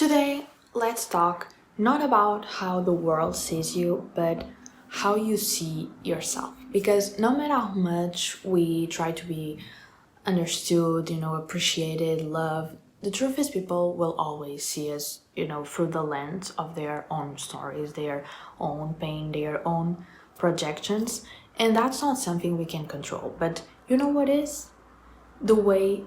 Today, let's talk not about how the world sees you, but how you see yourself. Because no matter how much we try to be understood, appreciated, loved, the truth is people will always see us, through the lens of their own stories, their own pain, their own projections. And that's not something we can control. But you know what is? The way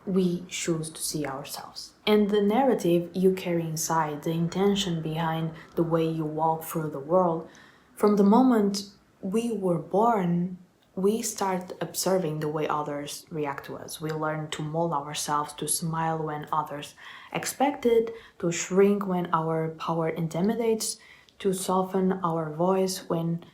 we choose to see ourselves. And the narrative you carry inside, the intention behind the way you walk through the world, from the moment we were born, we start observing the way others react to us. We learn to mold ourselves, to smile when others expect it, to shrink when our power intimidates, to soften our voice when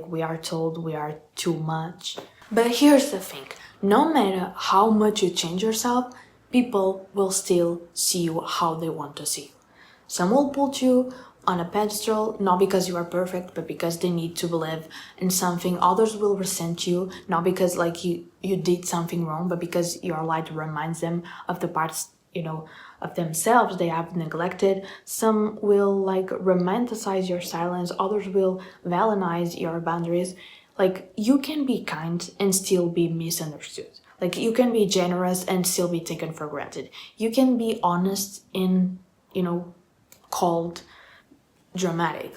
we are told we are too much. But here's the thing, no matter how much you change yourself, people will still see you how they want to see you. Some will put you on a pedestal, not because you are perfect, but because they need to believe in something. Others will resent you, not because you did something wrong, but because your light reminds them of the parts, of themselves they have neglected. Some will romanticize your silence, others will villainize your boundaries. You can be kind and still be misunderstood. You can be generous and still be taken for granted. You can be honest and, called dramatic.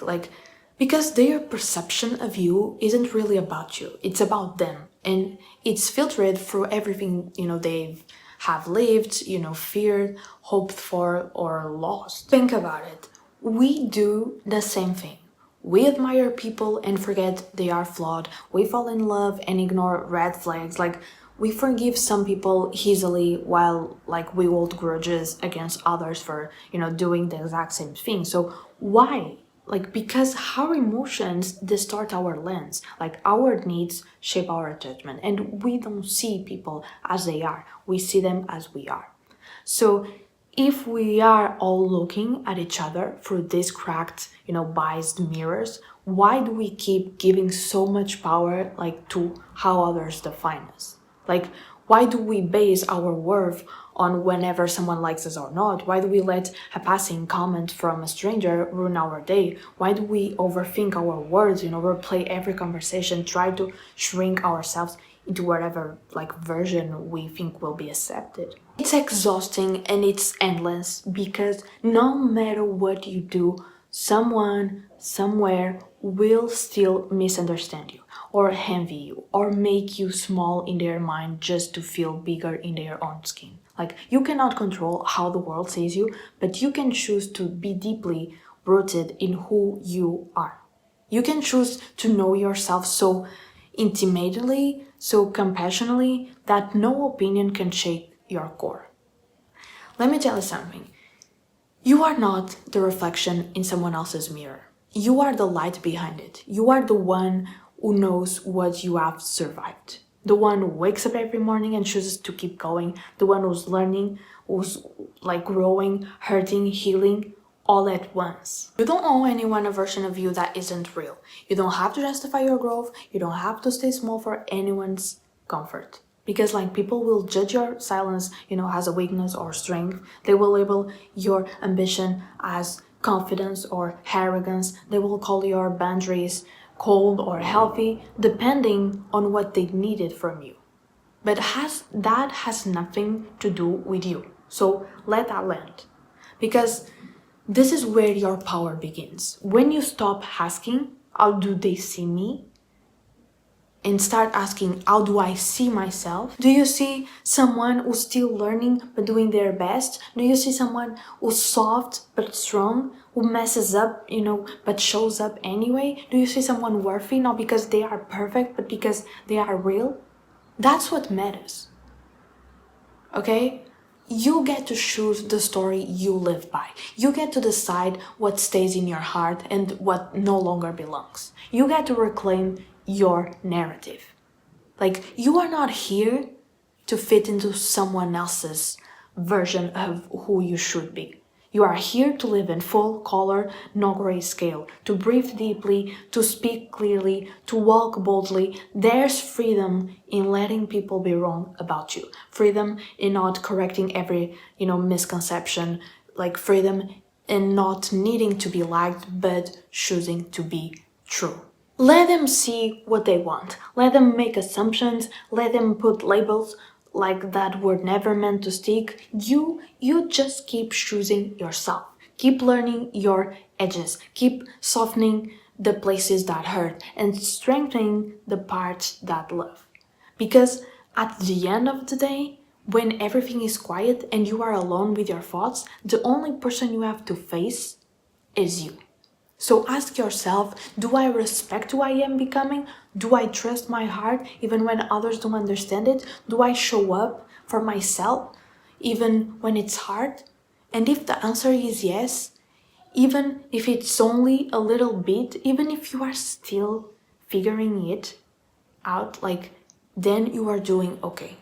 Because their perception of you isn't really about you. It's about them. And it's filtered through everything, they've have lived, feared, hoped for, or lost. Think about it. We do the same thing. We admire people and forget they are flawed. We fall in love and ignore red flags. We forgive some people easily while we hold grudges against others for, doing the exact same thing. So why? Because our emotions distort our lens. Our needs shape our judgment, and we don't see people as they are. We see them as we are. So if we are all looking at each other through these cracked, biased mirrors, why do we keep giving so much power, to how others define us? Why do we base our worth on whenever someone likes us or not? Why do we let a passing comment from a stranger ruin our day? Why do we overthink our words, replay every conversation, try to shrink ourselves into whatever version we think will be accepted? It's exhausting and it's endless because no matter what you do, someone somewhere will still misunderstand you or envy you or make you small in their mind just to feel bigger in their own skin. You cannot control how the world sees you, but you can choose to be deeply rooted in who you are. You can choose to know yourself so intimately, so compassionately that no opinion can shake your core. Let me tell you something. You are not the reflection in someone else's mirror. You are the light behind it. You are the one who knows what you have survived. The one who wakes up every morning and chooses to keep going. The one who's learning, who's growing, hurting, healing, all at once. You don't owe anyone a version of you that isn't real. You don't have to justify your growth. You don't have to stay small for anyone's comfort. Because people will judge your silence, as a weakness or strength. They will label your ambition as confidence or arrogance. They will call your boundaries cold or healthy, depending on what they needed from you. But that has nothing to do with you. So let that land. Because this is where your power begins. When you stop asking, how do they see me? And start asking, how do I see myself? Do you see someone who's still learning but doing their best? Do you see someone who's soft but strong, who messes up, but shows up anyway? Do you see someone worthy, not because they are perfect, but because they are real? That's what matters. Okay? You get to choose the story you live by. You get to decide what stays in your heart and what no longer belongs. You get to reclaim your narrative. You are not here to fit into someone else's version of who you should be. You are here to live in full color, no grayscale, to breathe deeply, to speak clearly, to walk boldly. There's freedom in letting people be wrong about you. Freedom in not correcting every, misconception, like freedom in not needing to be liked, but choosing to be true. Let them see what they want. Let them make assumptions. Let them put labels like that were never meant to stick. You just keep choosing yourself. Keep learning your edges. Keep softening the places that hurt and strengthening the parts that love. Because at the end of the day, when everything is quiet and you are alone with your thoughts, the only person you have to face is you. So ask yourself, do I respect who I am becoming? Do I trust my heart even when others don't understand it? Do I show up for myself even when it's hard? And if the answer is yes, even if it's only a little bit, even if you are still figuring it out, like, then you are doing okay.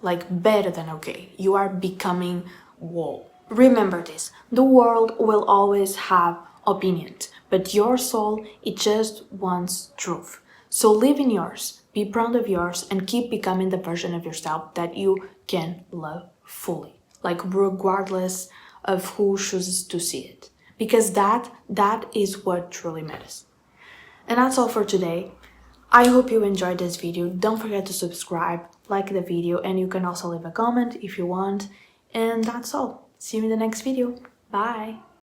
Like, better than okay. You are becoming whole. Remember this, the world will always have opinions, but your soul, it just wants truth. So live in yours, be proud of yours, and keep becoming the version of yourself that you can love fully, like regardless of who chooses to see it. Because that is what truly matters. And that's all for today. I hope you enjoyed this video. Don't forget to subscribe, like the video, and you can also leave a comment if you want. And that's all. See you in the next video. Bye!